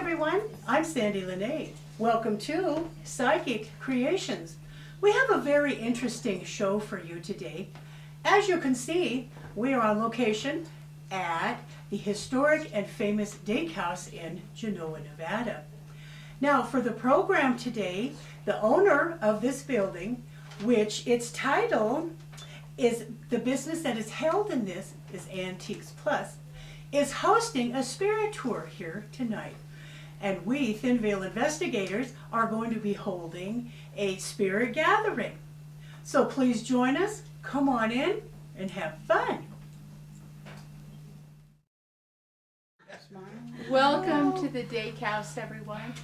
everyone, I'm Sandie La Nae. Welcome to Psychic Creations. We have a very interesting show for you today. As you can see, we are on location at the historic and famous Dake House in Genoa, Nevada. Now for the program today, the owner of this building, which its title is the business that is held in this is Antiques Plus, is hosting a spirit tour here tonight. And we, Thin Veil Investigators, are going to be holding a spirit gathering. So please join us, come on in, and have fun. Welcome to the Dake House, everyone.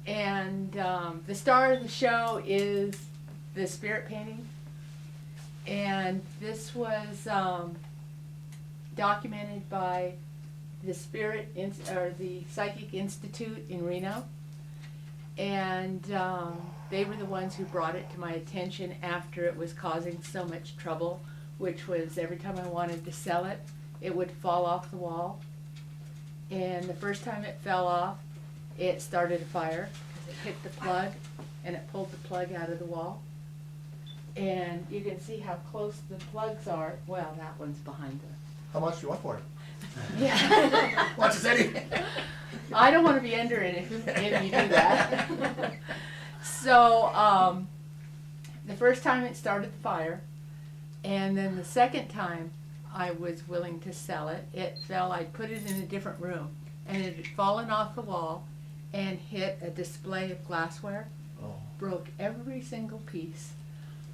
And the star of the show is the spirit painting. And this was documented by the the Psychic Institute in Reno, and they were the ones who brought it to my attention after it was causing so much trouble, which was every time I wanted to sell it, it would fall off the wall. And the first time it fell off, it started a fire because it hit the plug and it pulled the plug out of the wall. And you can see how close the plugs are. Well, that one's behind the... How much do you want for it? Yeah. Much as any. I don't want to be under it if you do that. So, the first time it started the fire, and then the second time I was willing to sell it, it fell. I'd put it in a different room, and it had fallen off the wall and hit a display of glassware, broke every single piece.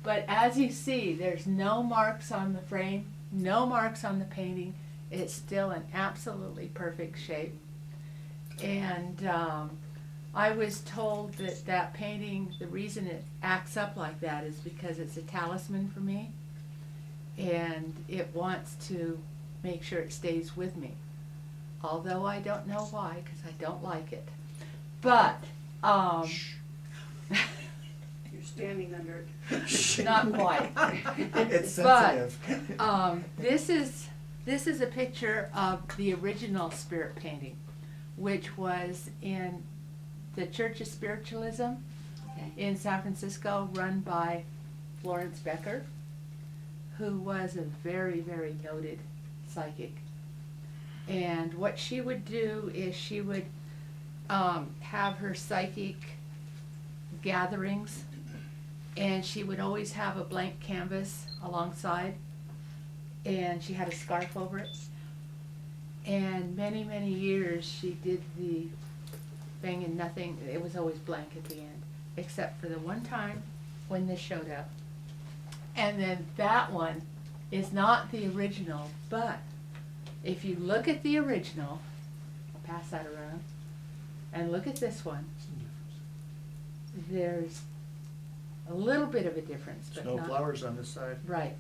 But as you see, there's no marks on the frame, no marks on the painting. It's still in absolutely perfect shape. And I was told that that painting, the reason it acts up like that is because it's a talisman for me. And it wants to make sure it stays with me. Although I don't know why, because I don't like it. But, You're standing under it. not quite. It's sensitive. But this is a picture of the original spirit painting, which was in the Church of Spiritualism in San Francisco, run by Florence Becker, who was a very, very noted psychic. And what she would do is she would have her psychic gatherings, and she would always have a blank canvas alongside, and she had a scarf over it. And many, many years she did the thing and nothing, it was always blank at the end, except for the one time when this showed up. And then that one is not the original, but if you look at the original, I'll pass that around, and look at this one, there's a little bit of a difference, but There's no not. flowers on this side. Right,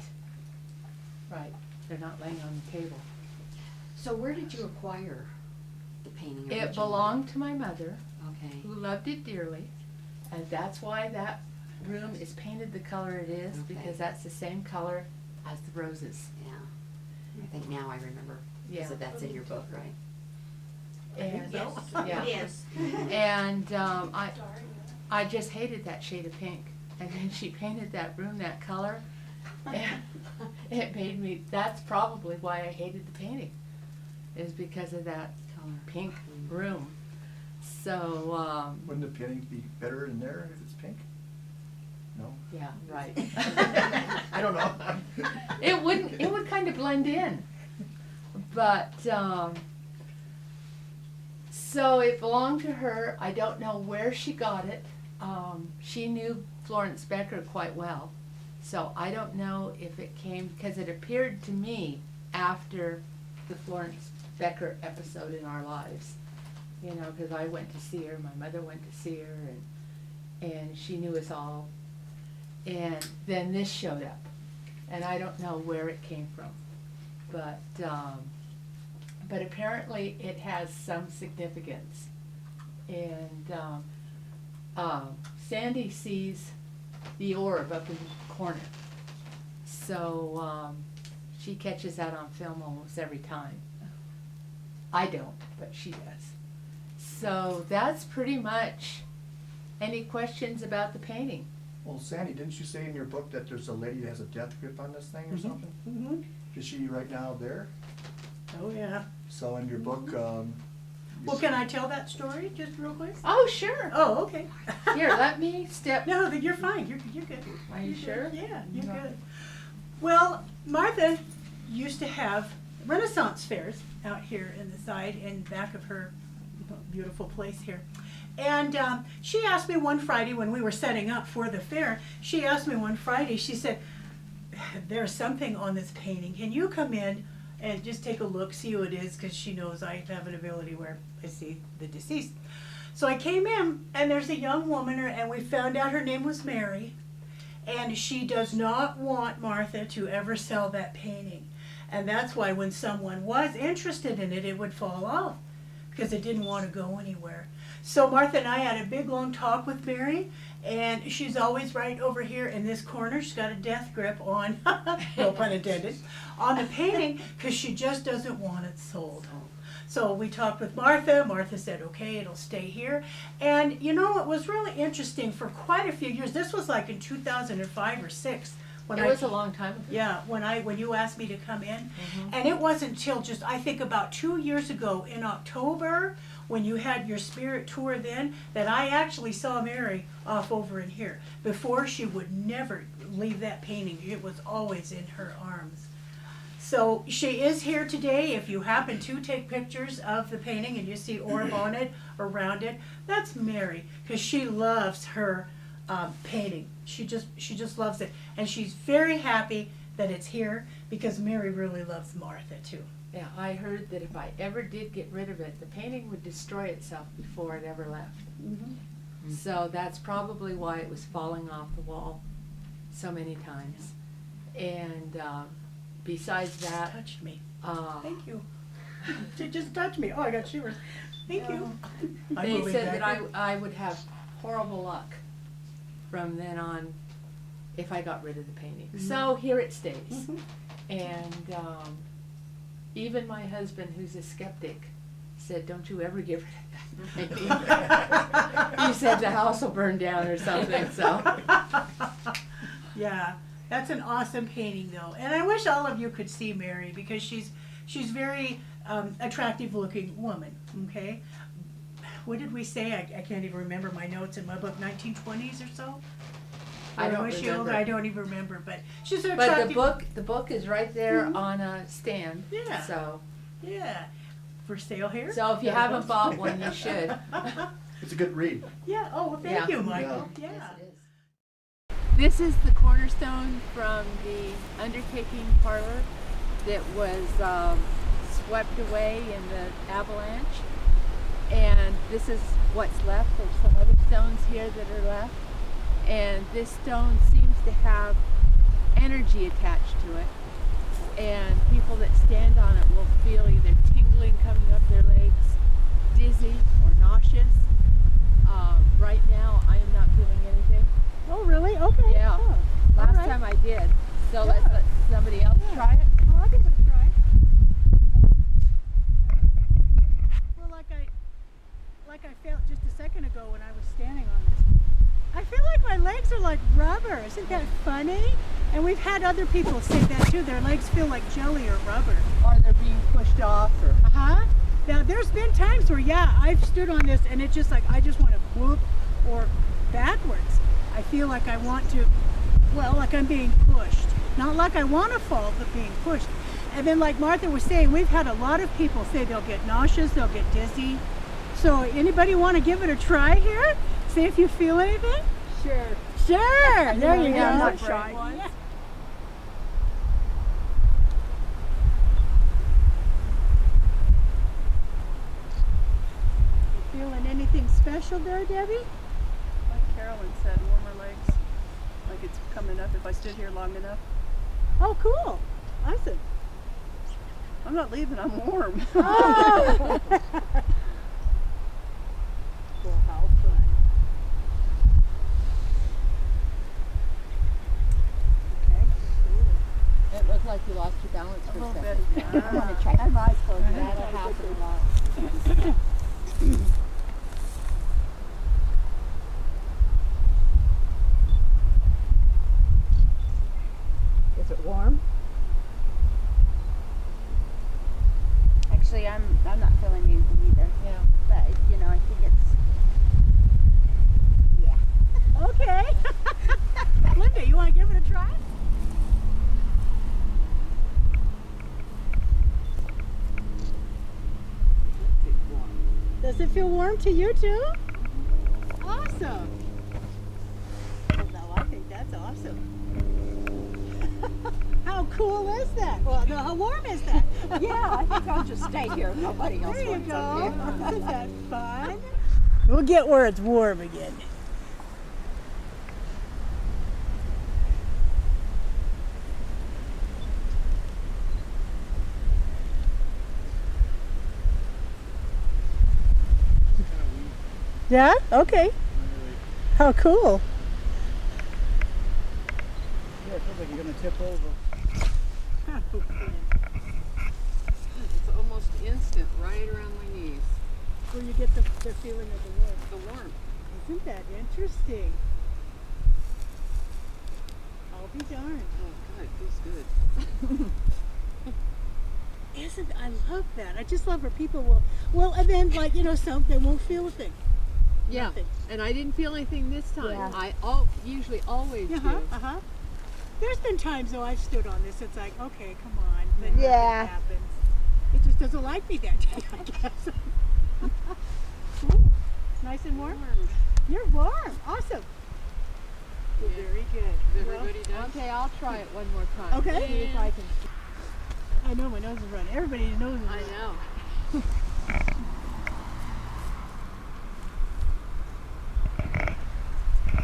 right. They're not laying on the table. So where did you acquire the painting It originally? belonged to my mother, Okay. who loved it dearly, and that's why that room is painted the color it is, Okay. because that's the same color as the roses. Yeah. I think now I remember. Yeah. So that's in your book, right? And, Yes. yeah. Yes. And I just hated that shade of pink. And then she painted that room that color, and it made me, that's probably why I hated the painting, is because of that Color. pink room. So, Wouldn't the painting be better in there if it's pink? No? yeah, right. I don't know. It would kind of blend in. But, so it belonged to her. I don't know where she got it. She knew Florence Becker quite well. So I don't know if it came, because it appeared to me after the Florence Becker episode in our lives. You know, because I went to see her, my mother went to see her, and she knew us all. And then this showed up, and I don't know where it came from, but apparently it has some significance. And Sandie sees the orb up in the corner, so she catches that on film almost every time. I don't, but she does. So that's pretty much. Any questions about the painting? Well, Sandy, didn't you say in your book that there's a lady that has a death grip on this thing or something? Mm-hmm. Is she right now there? Oh, yeah. So in your book, Well, can I tell that story just real quick? Oh, sure. Oh, okay. Here, let me step. No, you're fine. You're good. Are you You're sure? good. Yeah, you're No. good. Well, Martha used to have Renaissance fairs out here in the side and back of her beautiful place here. And she asked me one Friday when we were setting up for the fair, she asked me one Friday, she said, there's something on this painting. Can you come in and just take a look, see who it is, because she knows I have an ability where I see the deceased. So I came in, and there's a young woman, and we found out her name was Mary, and she does not want Martha to ever sell that painting. And that's why when someone was interested in it, it would fall off, because it didn't want to go anywhere. So Martha and I had a big long talk with Mary, and she's always right over here in this corner. She's got a death grip on, no pun intended, on the painting, because she just doesn't want it sold. So we talked with Martha. Martha said, okay, it'll stay here. And you know, it was really interesting for quite a few years. This was like in 2005 or 6. When It was a long time ago. Yeah, when you asked me to come in. And it wasn't until just, I think about 2 years ago in October, when you had your spirit tour then, that I actually saw Mary off over in here. Before, she would never leave that painting. It was always in her arms. So she is here today. If you happen to take pictures of the painting and you see orb on it, around it, that's Mary, because she loves her painting. She just loves it. And she's very happy that it's here, because Mary really loves Martha too. Yeah, I heard that if I ever did get rid of it, the painting would destroy itself before it ever left. So that's probably why it was falling off the wall so many times. And besides that, Touched me. Thank you. She just touched me. Oh, I got shivers. Thank you. I'm they moving said back that here. I would have horrible luck from then on if I got rid of the painting. So here it stays. And even my husband, who's a skeptic, said, don't you ever get rid of that painting. He said the house will burn down or something, so. Yeah, that's an awesome painting though. And I wish all of you could see Mary, because she's very attractive looking woman, okay? What did we say? I can't even remember my notes in my book, 1920s or so? I don't Was she older? remember. I don't even remember, but she's an But attractive. the book is right there on a stand. Yeah. So Yeah. For sale here? if you There it haven't goes. bought one, you should. it's a good read. Yeah, oh, well, thank Yeah. you, Michael. Yeah. Yeah. Yes, it is. This is the cornerstone from the undertaking parlor that was swept away in the avalanche. And this is what's left. There's some other stones here that are left. And this stone seems to have energy attached to it. And people that stand on it will feel either tingling coming up their legs, dizzy, or nauseous. Right now, I am not feeling anything. Oh, really? Okay. Yeah. Oh, Last all right. time I did. So let's Yeah. let somebody else try it. Well, I'll give it a try. Well, like I felt just a second ago when I was standing on this. I feel like my legs are like rubber. Isn't that funny? And we've had other people say that too. Their legs feel like jelly or rubber. Or they're being pushed off or. Uh-huh. Now, there's been times where, yeah, I've stood on this and it's just like, I just want to whoop or backwards. I feel like I want to, well, like I'm being pushed. Not like I want to fall, but being pushed. And then like Martha was saying, we've had a lot of people say they'll get nauseous, they'll get dizzy. So anybody want to give it a try here? See if you feel anything? Sure. Sure. There you go. I'm not shy. Yeah. You feeling anything special there, Debbie? Like Carolyn said, warmer legs. Like it's coming up if I stood here long enough. Oh, cool. Awesome. I'm not leaving, I'm warm. Oh. Well, how fun. Okay, cool. It looked like you lost your balance A for a little second. bit, yeah. I'm gonna try. Have eyes closed. That'll happen a lot. Does it feel warm to you too? Awesome. Well, I think that's awesome. How cool is that? Well, no, how warm is that? Yeah, I think I'll just stay here. Nobody else There you wants up go. here. Isn't that fun? We'll get where it's warm again. Yeah? Okay. How cool. Yeah, it feels like you're gonna tip over. It's almost instant, right around my knees. Where you get the feeling of the warmth. The warmth. Isn't that interesting? I'll be darned. Oh, God, it feels good. Isn't I love that. I just love where people will and then some they won't feel a thing. Yeah, Nothing. and I didn't feel anything this time. Yeah. I usually always do. There's been times though I've stood on this, it's like, okay, come on. Then Yeah. nothing happens. It just doesn't like me that day, I guess. Cool. Nice and warm? You're warm. Awesome. Well, Yeah. very good. Is everybody done? Okay, I'll try it one more time. Okay. See if I can. I know my nose is running. Everybody's nose is I running. know.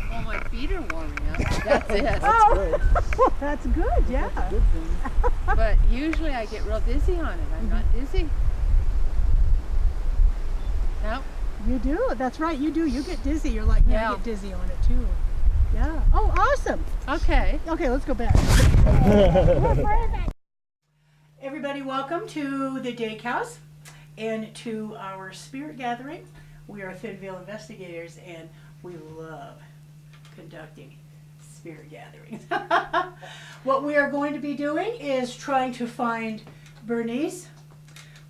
Well, my feet are warming up. That's it. That's good. That's good, yeah. That's a good thing. But usually I get real dizzy on it. I'm not dizzy. Nope. You do. That's right. You do. You get dizzy. You're like, Yeah. I get dizzy on it too. Yeah. Oh, awesome. Okay. Okay, let's go back. Everybody, welcome to the Dake House and to our spirit gathering. We are Thinville investigators and we love conducting spirit gatherings. What we are going to be doing is trying to find Bernice,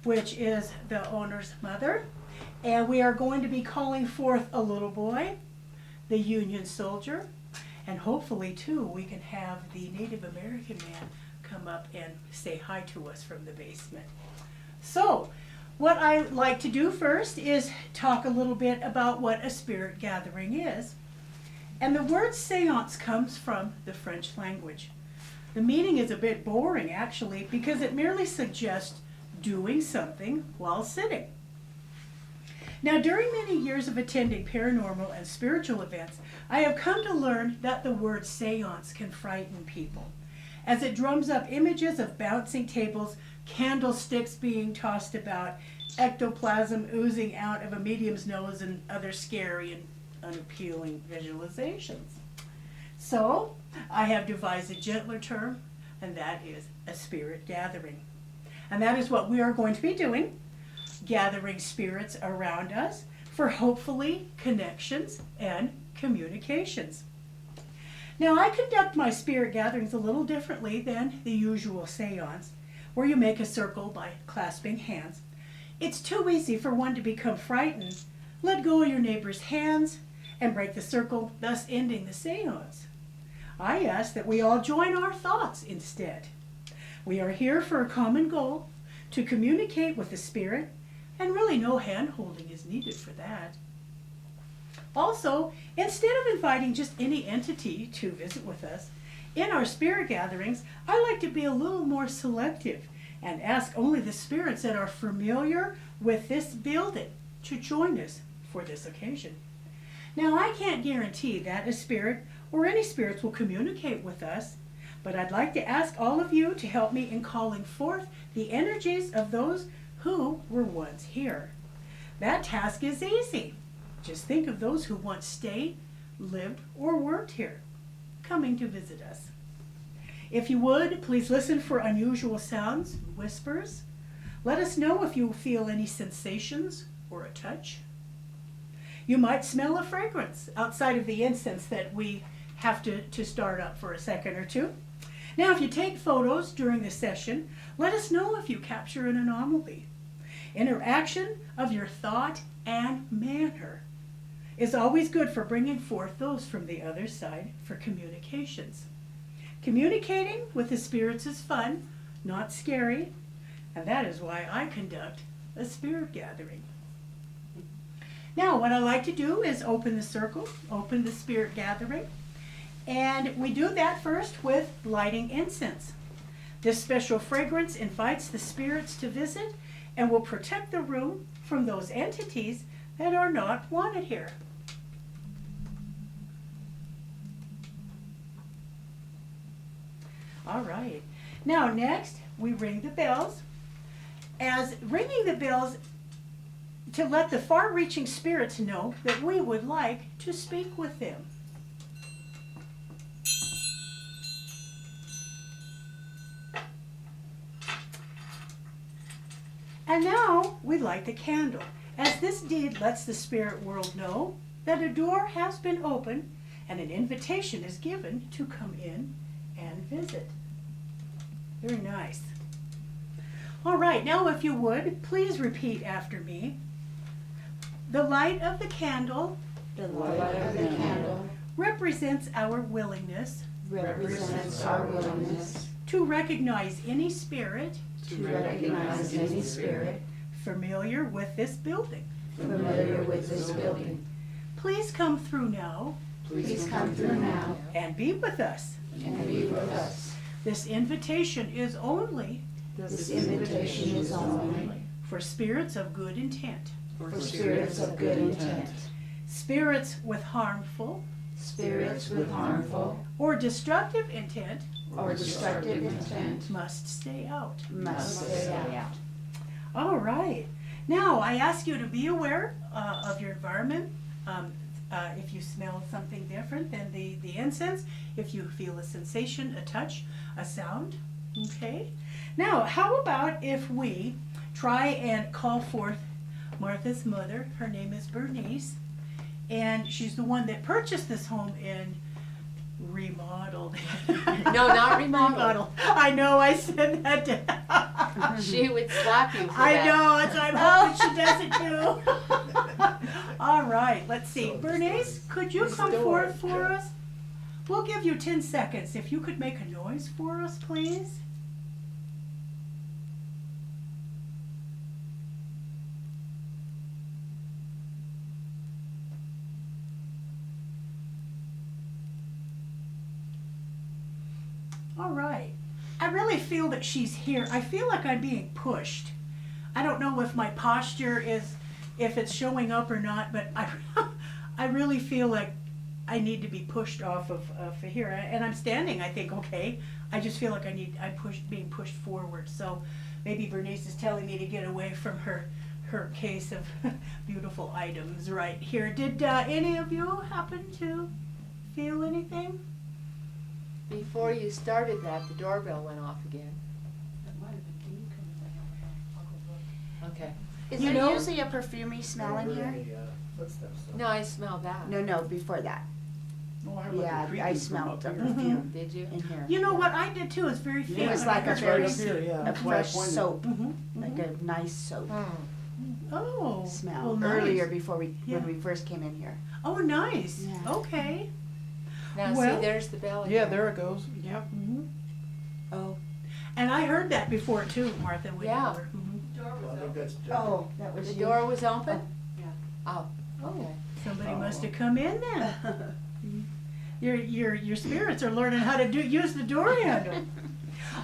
which is the owner's mother, and we are going to be calling forth a little boy, the Union soldier, and hopefully too we can have the Native American man come up and say hi to us from the basement. So what I like to do first is talk a little bit about what a spirit gathering is. And the word seance comes from the French language. The meaning is a bit boring actually because it merely suggests doing something while sitting. Now, during many years of attending paranormal and spiritual events, I have come to learn that the word seance can frighten people, as it drums up images of bouncing tables, candlesticks being tossed about, ectoplasm oozing out of a medium's nose, and other scary and unappealing visualizations. So, I have devised a gentler term, and that is a spirit gathering. And that is what we are going to be doing. Gathering spirits around us for hopefully connections and communications. Now, I conduct my spirit gatherings a little differently than the usual seance, where you make a circle by clasping hands. It's too easy for one to become frightened, let go of your neighbor's hands, and break the circle, thus ending the seance. I ask that we all join our thoughts instead. We are here for a common goal, to communicate with the spirit, and really no hand-holding is needed for that. Also, instead of inviting just any entity to visit with us, in our spirit gatherings, I like to be a little more selective and ask only the spirits that are familiar with this building to join us for this occasion. Now, I can't guarantee that a spirit or any spirits will communicate with us, but I'd like to ask all of you to help me in calling forth the energies of those who were once here. That task is easy. Just think of those who once stayed, lived, or worked here, coming to visit us. If you would, please listen for unusual sounds, whispers. Let us know if you feel any sensations or a touch. You might smell a fragrance outside of the incense that we have to start up for a second or two. Now, if you take photos during the session, let us know if you capture an anomaly. Interaction of your thought and manner is always good for bringing forth those from the other side for communications. Communicating with the spirits is fun, not scary, and that is why I conduct a spirit gathering. Now, what I like to do is open the circle, open the spirit gathering, and we do that first with lighting incense. This special fragrance invites the spirits to visit and will protect the room from those entities that are not wanted here. All right. Now, next, we ring the bells. As ringing the bells to let the far-reaching spirits know that we would like to speak with them. And now we light the candle, as this deed lets the spirit world know that a door has been opened and an invitation is given to come in and visit. Very nice. All right, now if you would, please repeat after me. The light of the candle The light of the candle represents our willingness represents our willingness to recognize any spirit to recognize any spirit familiar with this building. familiar with this building. Please come through now Please come through now and be with us. and be with us. This invitation is only This invitation is only for spirits of good intent. for spirits of good intent. Spirits with harmful Spirits with harmful or destructive intent or destructive intent must stay out. must stay out. All right. Now, I ask you to be aware of your environment. If you smell something different than the incense, if you feel a sensation, a touch, a sound, okay? Now, how about if we try and call forth Martha's mother? Her name is Bernice, and she's the one that purchased this home and remodeled it. No, not remodeled. I know, I said that to She would slap you for I that. know, it's, I'm hoping she doesn't too. All right, let's see. Bernice, could you come forward for us? We'll give you 10 seconds. If you could make a noise for us, please. All right. I really feel that she's here. I feel like I'm being pushed. I don't know if my posture is, if it's showing up or not, but I really feel like I need to be pushed off of here. And I'm standing, I think, okay. I just feel like being pushed forward. So maybe Bernice is telling me to get away from her case of beautiful items right here. Did any of you happen to feel anything? Before you started that, the doorbell went off again. Okay. Is You there know- usually a perfumey smell in here? Footsteps. No, I smelled that. No, before that. Oh, I have like a Yeah, creepy I from smelled up a here. perfume Did you? in here. You know what I did too? It's very faint. It was but I like a heard very, right up here, yeah. a That's why I fresh pointed. soap, Mhm, like mhm. a nice soap Oh, smell. well, nice. Earlier before Yeah. when we first came in here. Oh, nice. Yeah. Okay. Now Well- see, there's the bell again. Yeah, there it goes. Yep. Mhm. Oh. And I heard that before too, Martha. When you Yeah. were- mhm. Well, I think that's Oh, that was The you. door was open? Yeah. Oh, okay. Somebody Oh. must have come in then. Your spirits are learning how to use the door handle.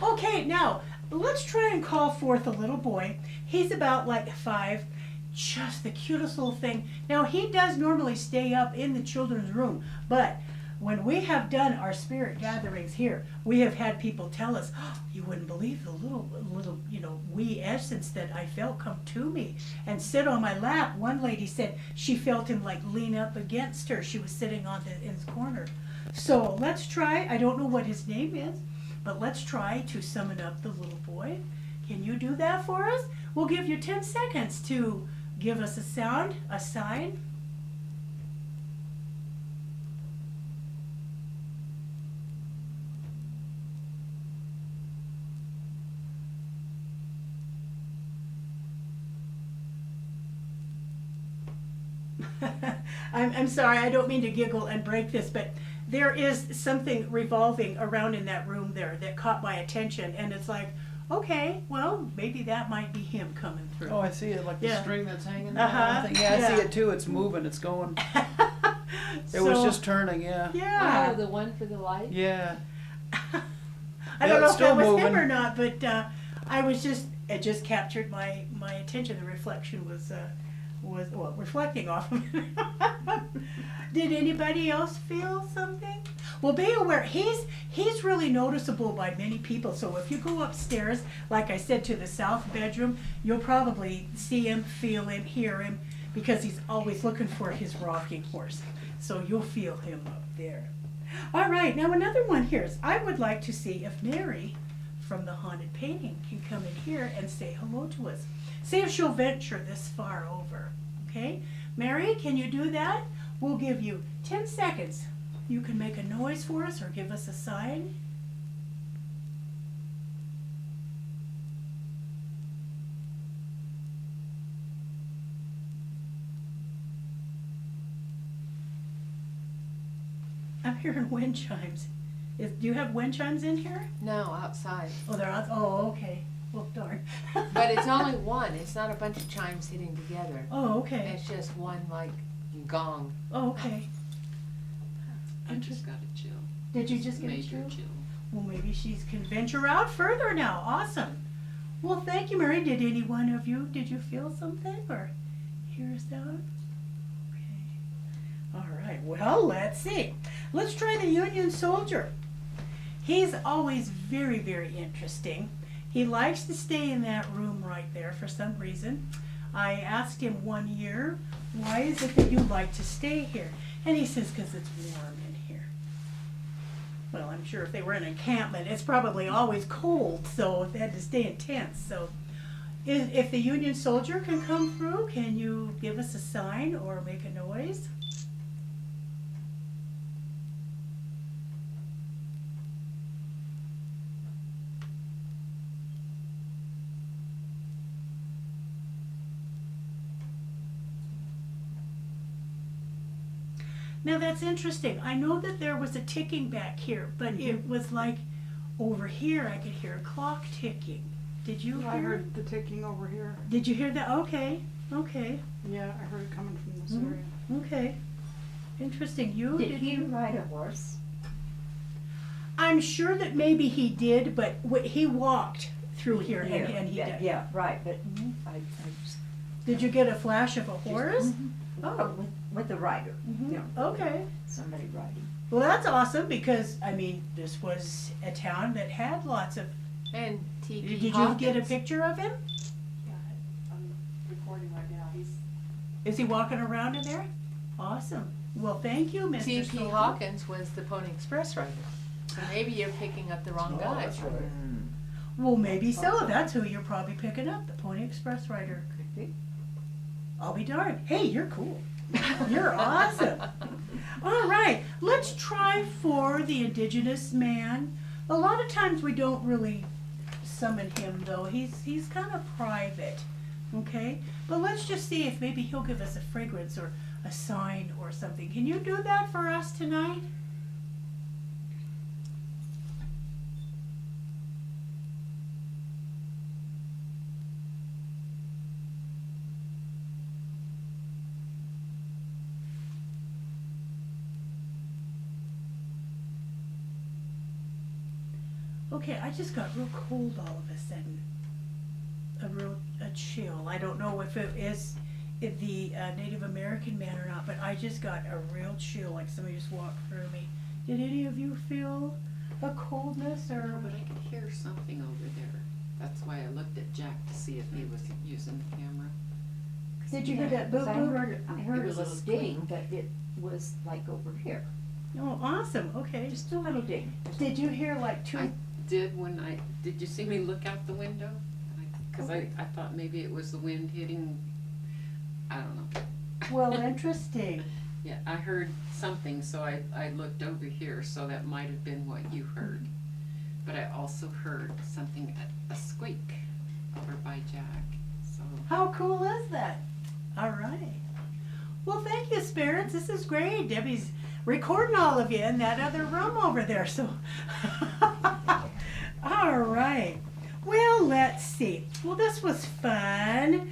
Okay, now let's try and call forth a little boy. He's about like 5, just the cutest little thing. Now he does normally stay up in the children's room, but when we have done our spirit gatherings here, we have had people tell us, oh, you wouldn't believe the little, wee essence that I felt come to me and sit on my lap. One lady said she felt him like lean up against her. She was sitting in his corner. So let's try, I don't know what his name is, but let's try to summon up the little boy. Can you do that for us? We'll give you 10 seconds to give us a sound, a sign. I'm sorry, I don't mean to giggle and break this, but there is something revolving around in that room there that caught my attention, and it's like, okay, well, maybe that might be him coming Oh, I see it, like the Yeah. string that's hanging Uh-huh, down. I think- Yeah, I yeah. see it too, it's moving, it's going. It was So, just turning, yeah. Yeah. Oh, the one for the light? Yeah. I Yeah, don't know it's if that still was him moving. or not, but it just captured my attention. The reflection was well, reflecting off of it. Did anybody else feel something? Well, be aware, he's really noticeable by many people. So if you go upstairs, like I said, to the south bedroom, you'll probably see him, feel him, hear him, because he's always looking for his rocking horse. So you'll feel him up there. All right, now another one here is I would like to see if Mary from the Haunted Painting can come in here and say hello to us. See if she'll venture this far over, okay? Mary, can you do that? We'll give you 10 seconds. You can make a noise for us or give us a sign. I'm hearing wind chimes. Do you have wind chimes in here? No, outside. Oh, they're out. Oh, okay. Well, darn. But it's only one, it's not a bunch of chimes hitting together. Oh, okay. It's just one like gong. Oh, okay. I just got a chill. Did you just get a Major chill? chill. Well, maybe she's can venture out further now. Awesome. Well, thank you, Mary. Did any one of you, did you feel something or hear a sound? Okay. All right. Well, let's see. Let's try the Union Soldier. He's always very, very interesting. He likes to stay in that room right there for some reason. I asked him one year, why is it that you like to stay here? And he says, because it's warm in here. Well, I'm sure if they were in an encampment, it's probably always cold, so they had to stay in tents. So if the Union Soldier can come through, can you give us a sign or make a noise? Now that's interesting. I know that there was a ticking back here, but it was like over here I could hear a clock ticking. Did you I hear? heard the ticking over here. Did you hear that? Okay, okay, Yeah, I heard it coming from this Mhm. area. okay. Interesting. You Did he you? ride a horse? I'm sure that maybe he did, but he walked through here and he Yeah, did. yeah, right, but Mhm. I just. Did you get a flash of a horse? Oh, with the rider, Mhm. you know, Okay. somebody riding. Well, that's awesome because I mean this was a town that had lots of. And T.P. Did you Hawkins. get a picture of him? Yeah, I'm recording right now. Is he walking around in there? Awesome. Well, thank you, Mr. T.P. Soldier. Hawkins was the Pony Express rider. So maybe you're picking up the wrong Oh, guy. that's right. Well, maybe so. That's who you're probably picking up, the Pony Express rider. Could be. I'll be darned. Hey, you're cool. You're awesome. All right, let's try for the indigenous man. A lot of times we don't really summon him though. He's kind of private, okay? But let's just see if maybe he'll give us a fragrance or a sign or something. Can you do that for us tonight? Okay, I just got real cold all of a sudden. A chill. I don't know if it is the Native American man or not, but I just got a real chill, like somebody just walked through me. Did any of you feel a coldness or? No, but I could hear something over there. That's why I looked at Jack to see if he was using the camera. Did you hear that boop 'Cause boop? I heard It a was a little squeak. ding, but it was like over here, Oh, awesome. Okay. just a little ding. Did you hear like two? I did you see me look out the window? Cause I thought maybe it was the wind hitting, I don't know. Well, interesting. Yeah, I heard something, so I looked over here, so that might have been what you heard. But I also heard something, a squeak over by Jack, so. How cool is that? All right. Well, thank you, spirits. This is great. Debbie's recording all of you in that other room over there. So, all right. Well, let's see. Well, this was fun.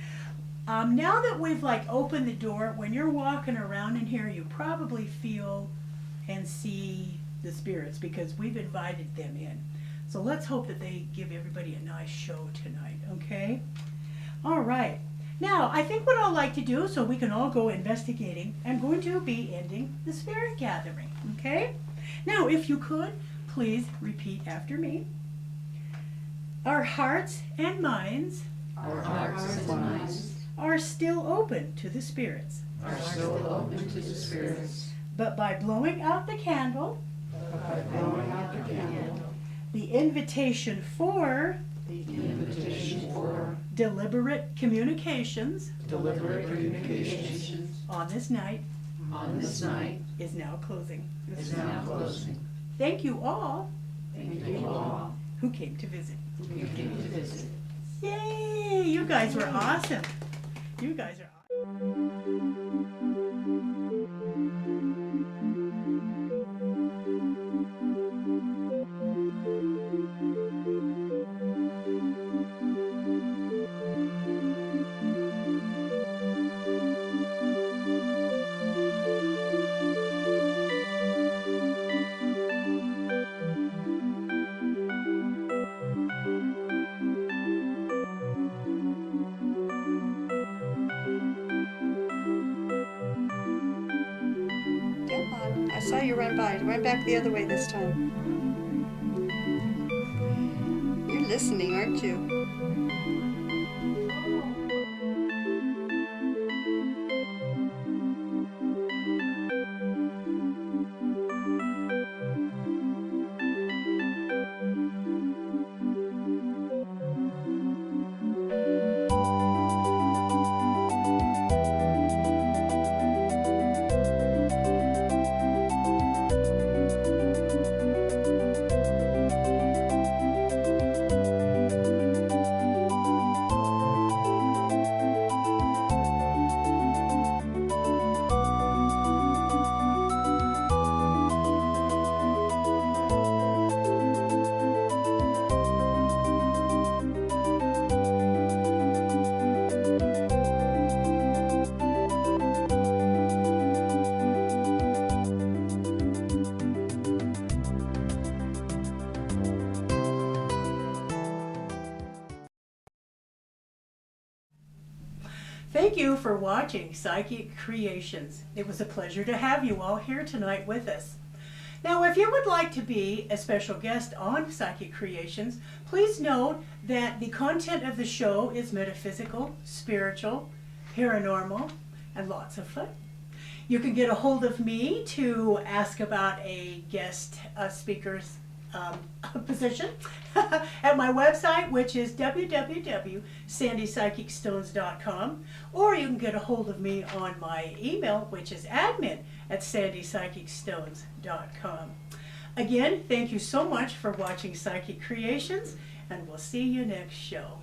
Now that we've like opened the door, when you're walking around in here, you probably feel and see the spirits because we've invited them in. So let's hope that they give everybody a nice show tonight, okay? All right. Now, I think what I'd like to do, so we can all go investigating, I'm going to be ending the spirit gathering, okay? Now, if you could, please repeat after me. Our hearts and minds Our hearts and minds are still open to the spirits, are still open to the spirits. but by blowing out the candle, By blowing out the candle, the invitation for the invitation for deliberate communications deliberate communications on this night on this night is now closing. is now closing. Thank you all Thank you all who came to visit. who came to visit. Yay! You guys were awesome. You guys are awesome. Come on, I saw you run by. Run back the other way this time. You're listening, aren't you? Thank you for watching Psychic Creations. It was a pleasure to have you all here tonight with us. Now, if you would like to be a special guest on Psychic Creations, please note that the content of the show is metaphysical, spiritual, paranormal, and lots of fun. You can get a hold of me to ask about a guest speaker's position at my website, which is www.sandypsychicstones.com, or you can get a hold of me on my email, which is admin@sandypsychicstones.com. Again, thank you so much for watching Psychic Creations, and we'll see you next show.